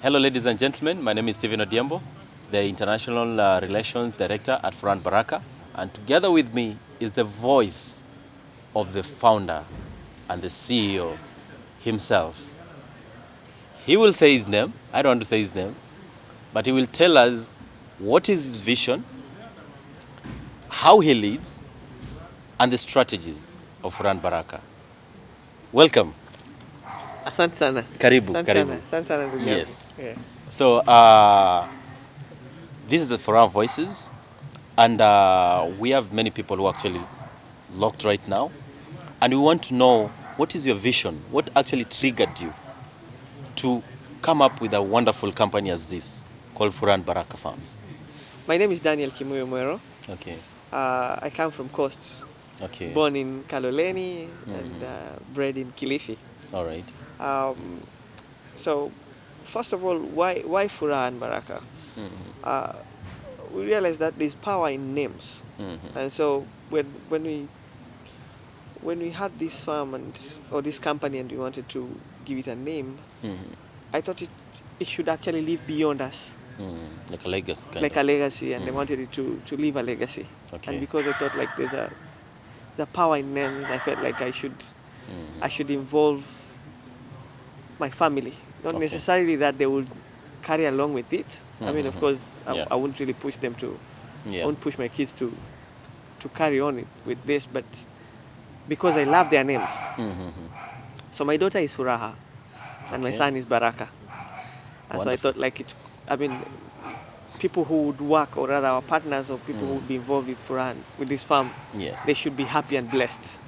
Hello, ladies and gentlemen. My name is Stephen Odiembo, the International Relations Director at Furaha and Baraka. And together with me is the voice of the founder and the CEO himself. He will say his name. I don't want to say his name, but he will tell us what is his vision, how he leads, and the strategies of Furaha and Baraka. Welcome. Asante sana. Karibu, Asante karibu. sana. Asante sana ndugu yangu. Yes. Yeah. So, this is the Furaha Voices, and we have many people who are actually locked right now, and we want to know what is your vision, what actually triggered you to come up with a wonderful company as this called Furaha and Baraka Farms. My name is Daniel Kimuyo Mwero. Okay. I come from Coast. Okay. Born in Kaloleni and bred in Kilifi. All right. So, first of all, why Furaha and Baraka? We realized that there's power in names, and so when we had this farm or this company and we wanted to give it a name, I thought it should actually live beyond us. Like a legacy. Like a legacy, and I wanted it to leave a legacy. Okay. And because I thought like there's a power in names, I felt like I should involve my family. Not Okay. necessarily that they would carry along with it. I mean, of course, Yeah. I wouldn't really push them to. I Yeah. won't push my kids to carry on with this, but because I love their names. So my daughter is Furaha, and my Okay. son is Baraka. And so I thought like it. I mean, people who would work, or rather our partners or people who would be involved with Furaha, with this farm, Yes. they should be happy and blessed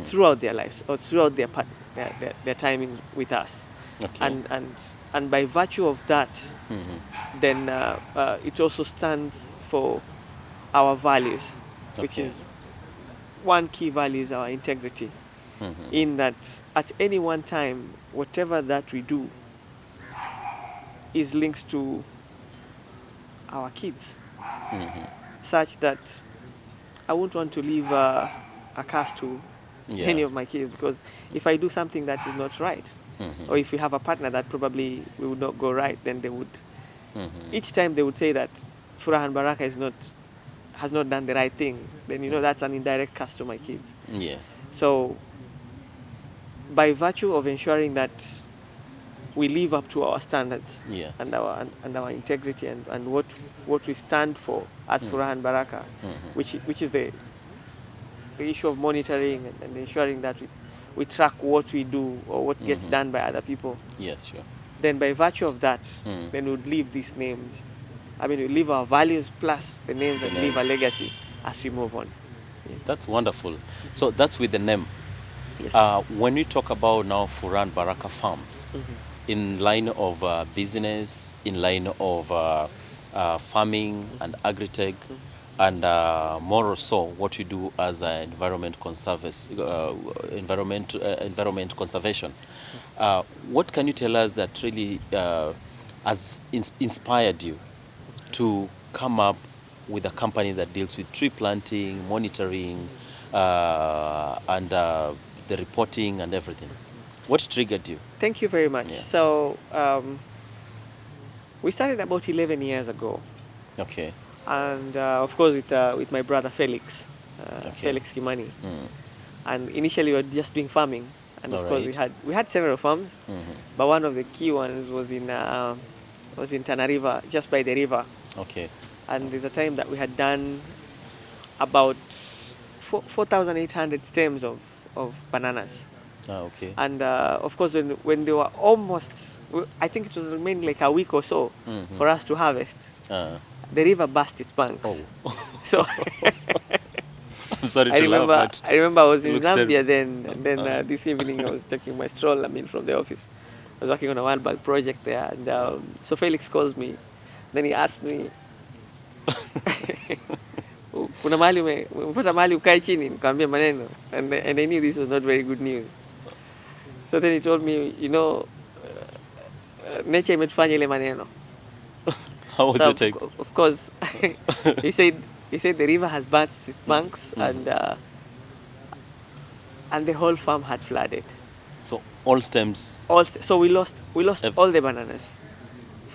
throughout their lives or throughout their timing with us. Okay. And by virtue of that, then it also stands for our values, which Okay. is one key value is our integrity. In that at any one time, whatever that we do is linked to our kids, such that I wouldn't want to leave a curse to any of my kids, because if I do something that is not right, or if we have a partner that probably we would not go right, then they would each time they would say that Furaha and Baraka has not done the right thing, then that's an indirect curse to my kids. Yes. So by virtue of ensuring that we live up to our standards, Yeah. and our integrity and what we stand for as Furaha and Baraka, which is the issue of monitoring and ensuring that we track what we do or what gets done by other people. Yes, sure. Then by virtue of that, then we'd leave these names. I mean, we leave our values plus the names and leave a legacy as we move on. That's wonderful. So that's with the name. Yes. When we talk about now Furaha and Baraka Farms, in line of business, in line of farming and agritech, and more or so what we do as environment conservation. What can you tell us that really has inspired you to come up with a company that deals with tree planting, monitoring, and the reporting and everything? What triggered you? Thank you very much. Yeah. So we started about 11 years ago, Okay. and of course with my brother Felix, Okay. Felix Kimani. And initially we were just doing farming, and of course Alright. we had several farms, but one of the key ones was in Tana River, just by the river. Okay. And there's a time that we had done about 4,800 stems of bananas. Okay. And of course, when they were almost, I think it was remaining like a week or so for us to harvest, the river burst its banks. Oh. So I'm sorry I to laugh, but remember I was in looks Zambia terrible. then, and then this evening I was taking my stroll, from the office. I was working on a wild bag project there, and so Felix calls me. Then he asked me, kuna mahali umepata mahali ukae chini, nikamwambia maneno, and I knew this was not very good news. So then he told me, nature imetufanya ile maneno. How was So your take? of course, he said the river has burst its banks, and the whole farm had flooded. So all stems. So we lost all the bananas.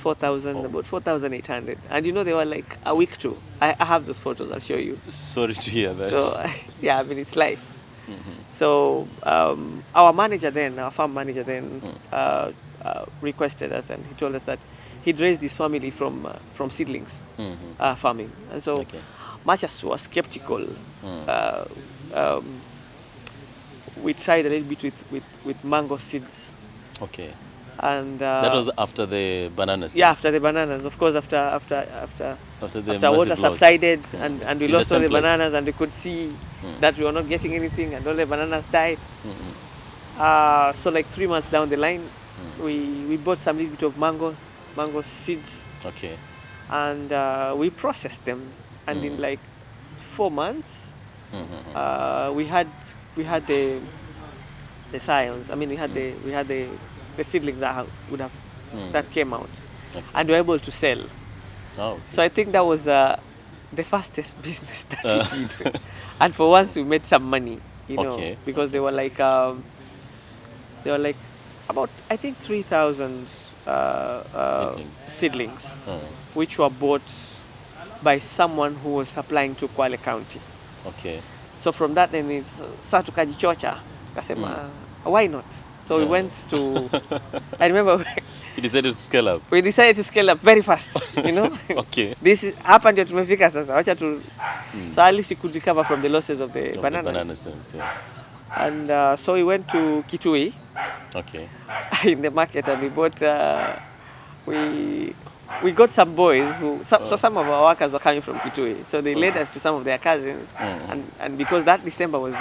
4,000, Oh. about 4,800. And you know, they were like a week too. I have those photos, I'll show you. Sorry to hear that. So, yeah, I mean, it's life. So, our manager then, our farm manager then, requested us, and he told us that he'd raised his family from seedlings farming. And so, Okay. much as we were skeptical, we tried a little bit with mango seeds. Okay. And That was after the bananas. yeah, after the bananas, of course, after the water massive loss. subsided, and we In the lost all the same place. bananas, and we could see that we were not getting anything, and all the bananas died. So like 3 months down the line, we bought some little bit of mango seeds, Okay. and we processed them, and in like 4 months, we had the scions. I mean, we had the seedlings that came out, Okay. and we were able to sell. Oh, okay. So I think that was the fastest business that we did, and for once we made some money, you know, Okay, because they were like about, I think, 3,000 seedlings, which were bought by someone who was supplying to Kwale County. Okay. So from that then is sa tukajichocha, kasema why not? So we went to, I remember You decided to scale up. we decided to scale up very fast, you know. Okay. This is hapa ndio tumefika sasa, wacha tu, so at least we could recover from the losses of the Of bananas. The banana stems, yeah. And so we went to Kitui Okay. in the market, and we bought we got some boys who so some of our workers were coming from Kitui, so they led us to some of their cousins, and because that December was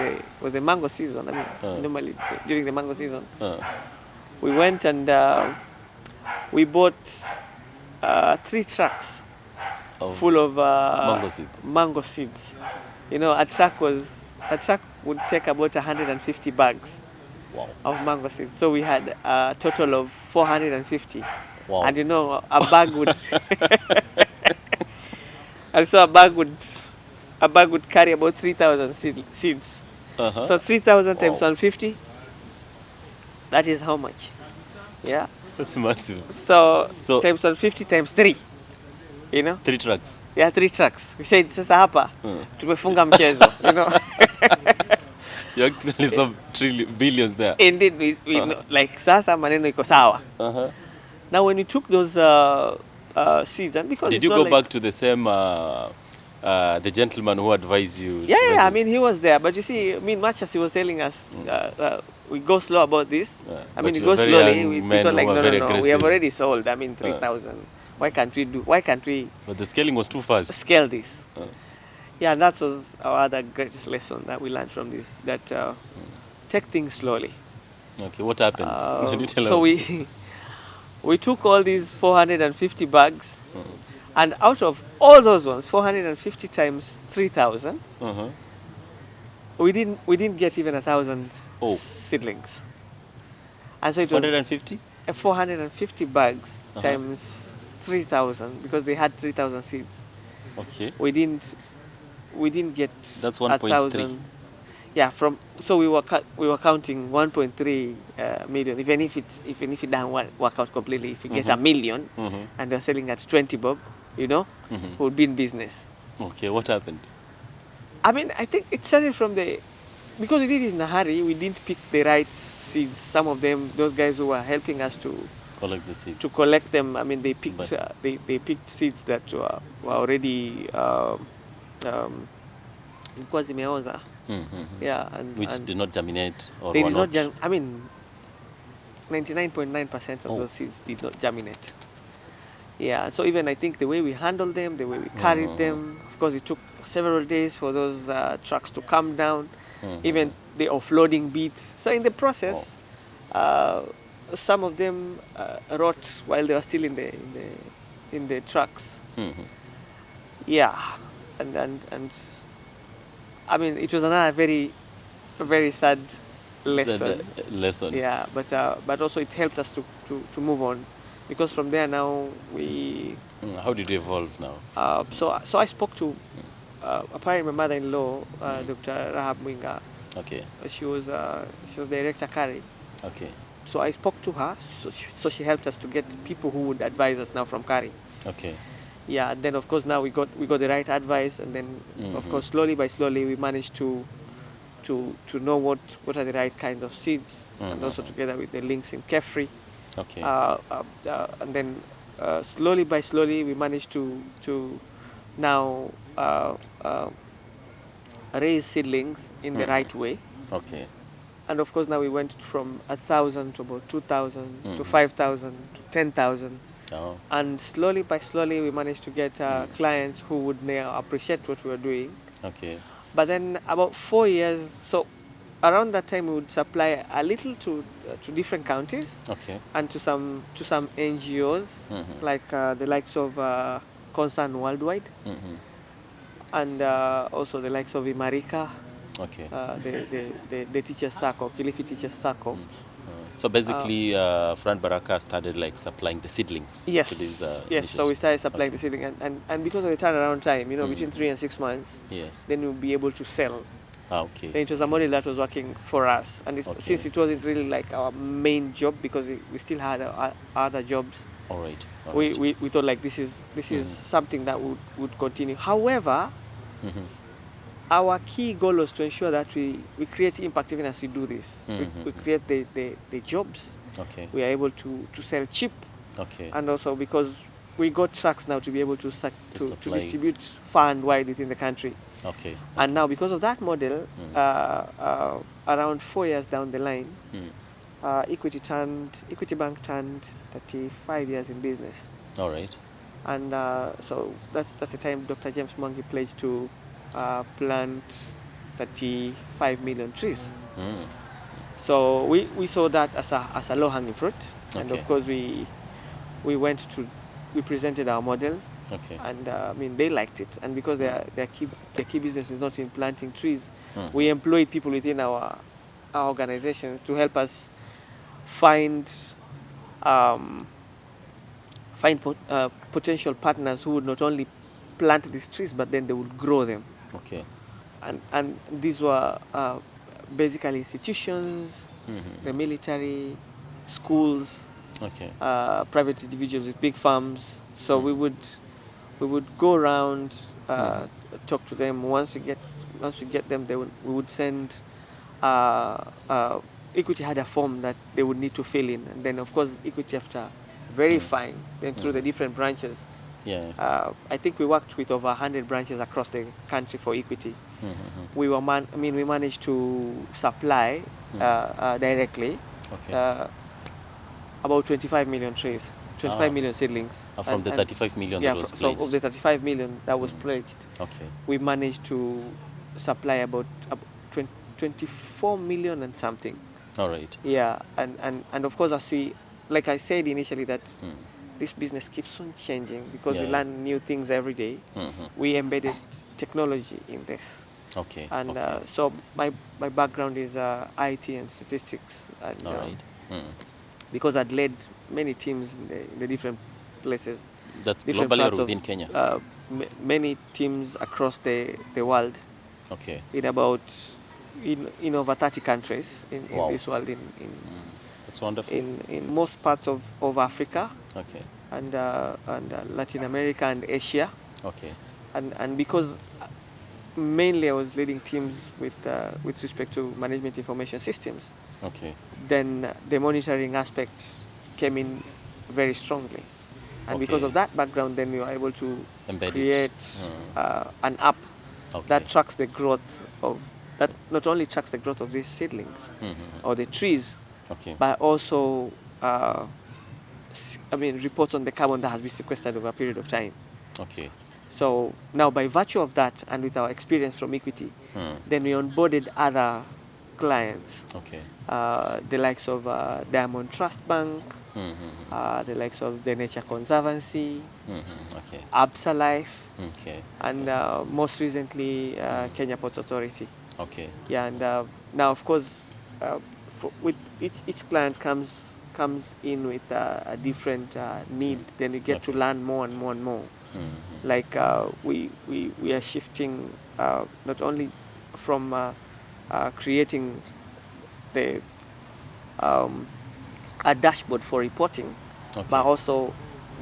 the mango season. I mean, normally during the mango season, we went and we bought 3 trucks Of full of mango seeds. mango seeds. You know, a truck would take about 150 bags Wow. of mango seeds. So we had a total of 450. Wow. And you know, a bag would and so a bag would carry about 3,000 seeds. So 3,000 times 150, that is how much? Yeah. That's massive. So So- times 150 times 3. You know? 3 trucks. Yeah, 3 trucks. We said sasa hapa tumefunga mchezo, you know. You actually some billions there. Indeed, we know, like sasa maneno iko sawa. Now when we took those seeds, and because Did it's you not go like, back to the same the gentleman who advised you? Yeah, I mean, he was there, but you see, I mean, much as he was telling us, we go slow about this. I but mean, we you're go very slowly. young We men thought like, who are no, very we have aggressive. already sold. I mean, 3,000. Why can't we But the scaling was too fast. scale this? Yeah, and that was our other greatest lesson that we learned from this, that take things slowly. Okay, what happened? Can you tell So us? we took all these 450 bags, and out of all those ones, 450 times 3,000, we didn't get even 1,000 Oh. seedlings. And so it was 150? 450 bags times 3,000, because they had 3,000 seeds. Okay. We didn't get That's 1.3. 1,000. Yeah, so we were counting 1.3 million. Even if it doesn't work out completely, if we get a million and we're selling at 20 bob, you know, we'll be in business. Okay, what happened? I mean, I think it started from because we did it in a hurry. We didn't pick the right seeds. Some of them, those guys who were helping us to Collect the seed. collect them, I mean, they picked But- they picked seeds that were already ilikuwa zimeoza. Yeah, Which and did not germinate or they were did not. I mean, 99.9% of Oh. those seeds did not germinate. Yeah, so even I think the way we handled them, the way we carried them, of course, it took several days for those trucks to come down, even the offloading bit. So in the process, some of them rot while they were still in the trucks. Yeah, and I mean, it was another very sad lesson. Lesson. Yeah, but also it helped us to move on, because from there now we. How did you evolve now? So I spoke to apparently my mother-in-law, Dr. Rahab Mwinga. Okay. She was director Kari. Okay. so I spoke to her, so she helped us to get people who would advise us now from Kari. Okay. Yeah, then of course now we got the right advice, and then of course slowly by slowly we managed to know what are the right kinds of seeds, and also together with the links in Kefri. Okay. And then slowly by slowly we managed to now raise seedlings in the right way. Okay. And of course now we went from 1,000 to about 2,000 to 5,000 to 10,000. Oh. And slowly by slowly we managed to get clients who would now appreciate what we were doing. Okay. But then about 4 years, so around that time we would supply a little to different counties. Okay. And to some NGOs, like the likes of Concern Worldwide, and also the likes of Imarika, Okay. the Teachers Circle, Kilifi Teachers Circle. So basically, Furaha and Baraka started like supplying the seedlings. Yes. To these, yes. So we started supplying the seedling, and because of the turnaround time, between 3 and 6 months, Yes. then we'll be able to sell. Okay. Then it was a model that was working for us, and since it wasn't really like our main job, because we still had other jobs. All right. We thought like this is something that would continue. However, our key goal was to ensure that we create impact even as we do this. We create the jobs. Okay. We are able to sell cheap. Okay. And also because we got trucks now to be able to supply. distribute far and wide within the country. Okay. And now because of that model, around 4 years down the line, Equity Bank turned 35 years in business. All right. And so that's the time Dr. James Mwangi pledged to plant 35 million trees. So we saw that as a low-hanging fruit, and of course we presented our model. Okay. And they liked it, and because their key business is not in planting trees, we employed people within our organization to help us find potential partners who would not only plant these trees, but then they would grow them. Okay. And these were basically institutions, the military, schools, private individuals with big farms. So we would go around, talk to them. Once we get them, we would send. Equity had a form that they would need to fill in, and then of course Equity, after verifying then through the different branches. I think we worked with over 100 branches across the country for Equity. We managed to supply directly about 25 million trees, 25 million seedlings. From the 35 million that was pledged. So of the 35 million that was pledged, we managed to supply about 24 million and something. All right. Yeah, and of course, like I said initially, that this business keeps on changing because we learn new things every day. We embedded technology in this. Okay. And so my background is IT and statistics, and because I'd led many teams in the different places. That's globally or within Kenya? Many teams across the world. Okay. In over 30 countries in this world. That's wonderful. In most parts of Africa. Okay. And Latin America and Asia. Okay. And because mainly I was leading teams with respect to management information systems. Okay. Then the monitoring aspect came in very strongly. And because of that background, then we were able to create an app that tracks the growth of, that not only tracks the growth of these seedlings or the trees, but also reports on the carbon that has been sequestered over a period of time. Okay. So now, by virtue of that, and with our experience from Equity, then we onboarded other clients. Okay. The likes of Diamond Trust Bank, the likes of the Nature Conservancy, Absa Life, and most recently Kenya Ports Authority. Okay. Yeah, and now of course, with each client comes in with a different need. Then you get to learn more and more and more. Like we are shifting not only from creating the a dashboard for reporting, Okay. but also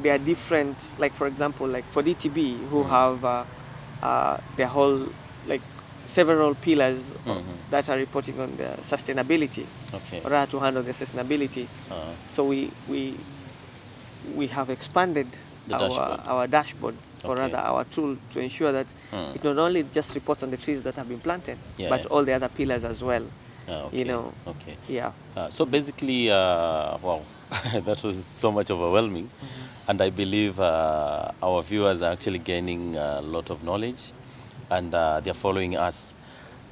there are different, like for example, like for DTB, who have their whole, like several pillars that are reporting on their sustainability, Okay. or rather to handle their sustainability. So we have expanded The dashboard. our dashboard, or Okay. rather our tool, to ensure that it not only just reports on the trees that have been planted, Yeah, but yeah. all the other pillars as well. Okay. You know, Okay. yeah. So basically, wow, that was so much overwhelming, and I believe our viewers are actually gaining a lot of knowledge, and they're following us.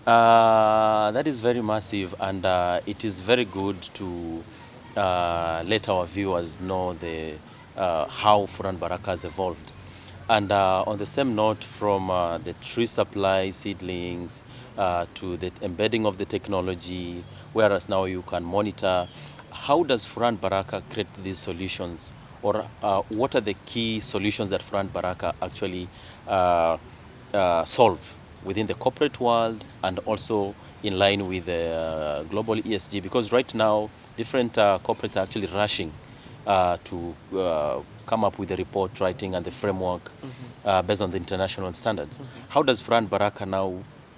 That is very massive, and it is very good to let our viewers know the how Furaha and Baraka has evolved. And on the same note, from the tree supply, seedlings, to the embedding of the technology, whereas now you can monitor, how does Furaha and Baraka create these solutions? Or what are the key solutions that Furaha and Baraka actually solve within the corporate world and also in line with the global ESG? Because right now, different corporates are actually rushing to come up with the report writing and the framework based on the international standards. How does Furaha and Baraka now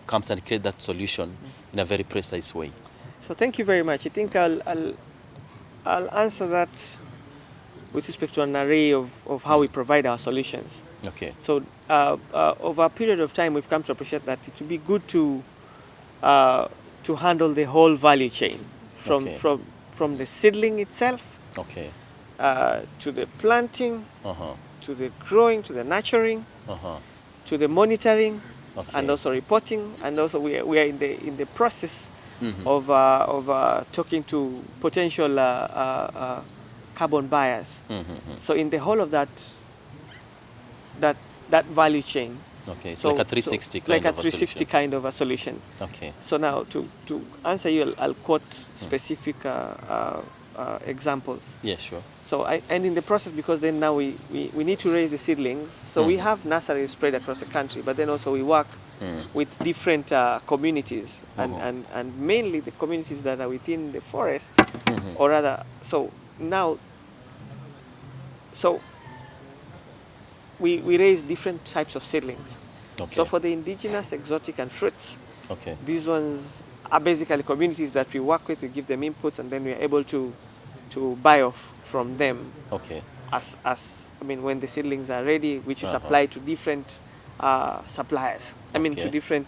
comes and create that solution in a very precise way? So thank you very much. I think I'll answer that with respect to an array of how we provide our solutions. Okay. So over a period of time, we've come to appreciate that it would be good to handle the whole value chain, from Okay. from the seedling itself, Okay. to the planting, Uh-huh. to the growing, to the nurturing, Uh-huh. to the monitoring, Okay. and also reporting, and also we are in the process Mhm. of talking to potential carbon buyers. Mhm. So in the whole of that value chain, Okay. It's so like a 360 so kind like a of a 360 solution. kind of a solution. Okay. So now to answer you, I'll quote specific examples. Yeah, sure. So and in the process, because then now we need to raise the seedlings. So we have nurseries spread across the country, but then also we work with different communities, and mainly the communities that are within the forest, or rather. So now, so we raise different types of seedlings. Okay. So for the indigenous, exotic, and fruits, Okay. these ones are basically communities that we work with. We give them inputs, and then we are able to buy off from them Okay. as I mean, when the seedlings are ready, which is supplied to different suppliers. I mean, to Okay. different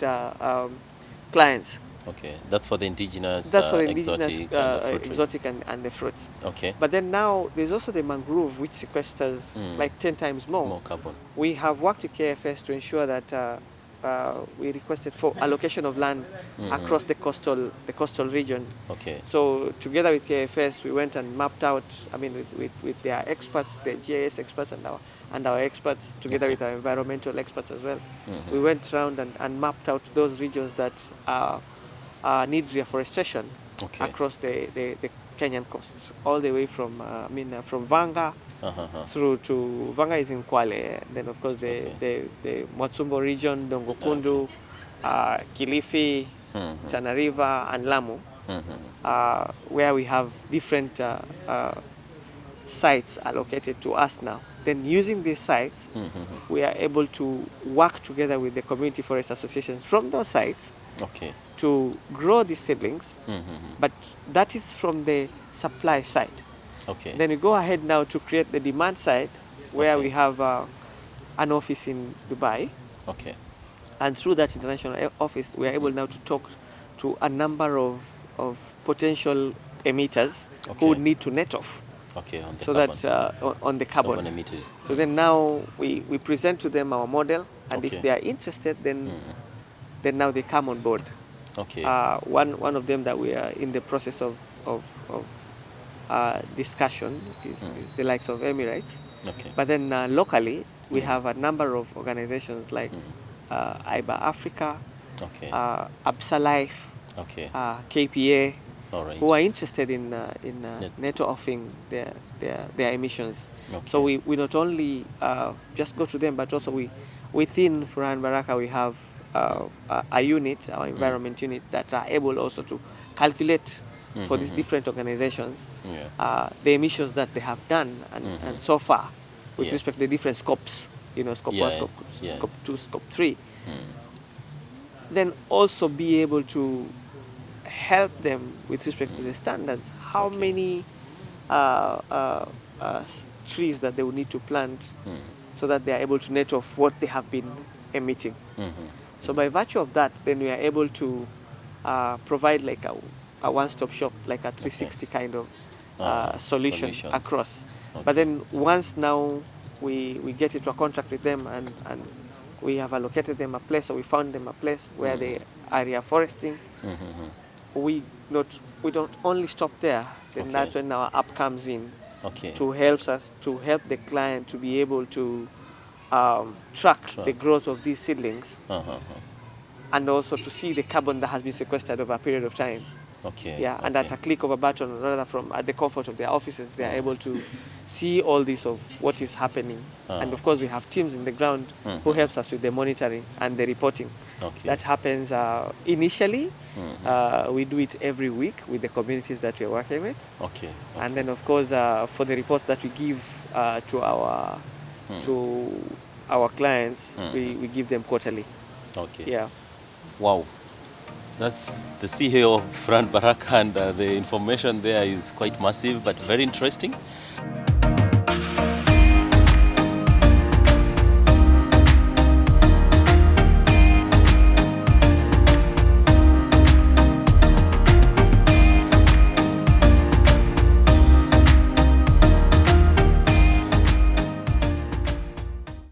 clients. Okay. That's for the indigenous, That's for the indigenous, exotic, and the fruit trees. exotic, and the fruits. Okay. But then now there's also the mangrove, which sequesters like 10 times more. More carbon. We have worked with KFS to ensure that we requested for allocation of land across the coastal region. Okay. So together with KFS, we went and mapped out, I mean, with their experts, the GIS experts, and our experts, together with our environmental experts as well. We went around and mapped out those regions that need reforestation across the Kenyan coast, all the way from from Vanga through to Vanga is in Kwale, then of course the Mwasumbo region, Dongokundu, Kilifi, Tana River, and Lamu, where we have different sites allocated to us now. Then using these sites, we are able to work together with the community forest associations from those sites to grow these seedlings, but that is from the supply side. Okay. Then we go ahead now to create the demand side, where we have an office in Dubai. Okay. And through that international office, we are able now to talk to a number of potential emitters who would need to net off. Okay, on the so carbon. that on the carbon. Carbon emitted. So then now we present to them our model, and Okay. if they are interested, then now they come on board. Okay. One of them that we are in the process of discussion is the likes of Emirates. Okay. But then locally, we have a number of organizations like IBA Africa, Okay. Absa Life, Okay. KPA, All right. who are interested in net offing their emissions. Okay. So we not only just go to them, but also within Furaha and Baraka we have a unit, our environment unit, that are able also to calculate for these different organizations, Yeah. the emissions that they have done and so far with Yes. respect to the different scopes, scope Yeah, 1, scope, yeah. scope 2, scope 3, then also be able to help them with respect to the standards, how Okay. many trees that they will need to plant so that they are able to net off what they have been emitting. So by virtue of that, then we are able to provide like a one-stop shop, like a 360 kind of solution Solutions. across. Okay. But then once now we get into a contract with them and we have allocated them a place, or we found them a place where they are reforesting, we don't only stop there. Then Okay. that's when our app comes in Okay. to help the client to be able to track the growth of these seedlings and also to see the carbon that has been sequestered over a period of time. Okay. Yeah, and at a click of a button, rather from at the comfort of their offices, they are able to see all this of what is happening. And of course, we have teams in the ground who helps us with the monitoring and the reporting. Okay. That happens initially. We do it every week with the communities that we're working with. Okay. And then, of course, for the reports that we give to our clients, we give them quarterly. Okay. Yeah. Wow. That's the CEO of Furaha and Baraka, and the information there is quite massive but very interesting.